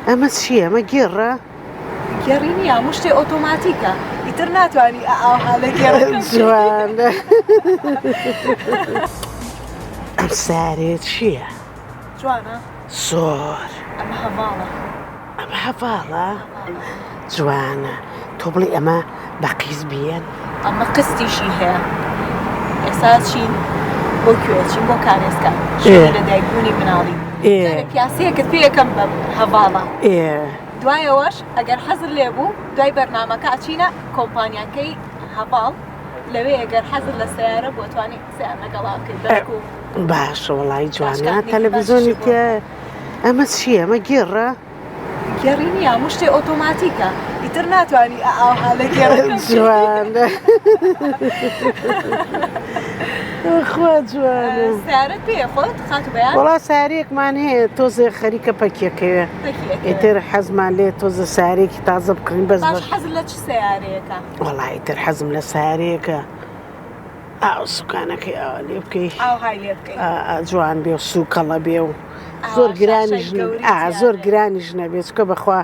ئەمە چییە؟ ئەمە گێڕە؟ گێڕی نییە هەموو شتێ ئۆتۆماتیکە ئیتر ناتوانانی ئاها لە گێڕەکەم جوانە. ئەم سارێ چییە؟ جوانە زۆر. ئەمە هەڤاڵە. ئەمە هەڤاڵە؟ جوانە. تۆ بڵێ ئەمە بە قیز بیەن؟ ئەمە قستیشی هەیە. ئێستا چین بۆ کوێ چین بۆ کارێسکە لە دایکبوونی مناڵی پیاسەیەکت پێ یەکەم بە هەڤاڵە. دوایەوەش ئەگەر حەزر لێبوو دوای بەرنامەکە ئەچینە کۆمپانیاکەی هەڤاڵ لەوێ ئەگەر حەزر لە سەیارە بۆ توانێت قسەیان لەگەڵا بکەیت بەشکو. باشە وەڵای جوانە. تەلەڤیزۆنی تێ ئەمە چییە؟ ئەمە گێڕە؟ گێڕی نییە هەموو شتێ ئۆتۆماتیکە ئیتر ناتوانانی ئاها لە گێڕەکەم جوانە. خوا جوانە. سیارەت پێیە خۆت خات بەیان؟ وەڵا سارێکمان هەیە تۆزێ خەریکە پەکیەکەوێ ئیتر حەزمان لێ تۆزە سارێکی تازە بکڕین بەس باش حەزر لە چ سیارەیەکە؟ وەڵا ئیتر حەزم لە سارەیەکە ئاو سوکانەکەی ئاوا لێ بکەی ئاوهای لێ بکەی جوان بێ و سوکەڵە بێ و زۆر گرانیش زۆر گرانیش نەبێ چکە بەخوا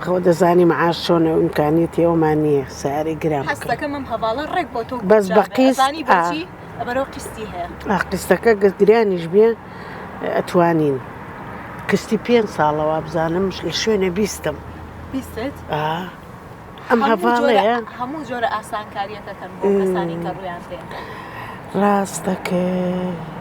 خۆ دەزانی مەعاش چۆنە ئیمکانیەتی ئەومان نییە سارێک گران بکەی. هەستەکەم ئەم هەڤاڵە ڕێک بۆ تۆ بەس بە قیست بەرەو قستی هەیە. قستەکە گرانیش بێ ئەتوانین. قستی 5 ساڵەوە بزانم لە شوێنە بیستم. بیست؟ ئەم هەڤاڵەیە هەموو جۆرە ئاسانکاریەکەکەن بۆ کەسانی کە ڕویان پێ. ڕاستەکە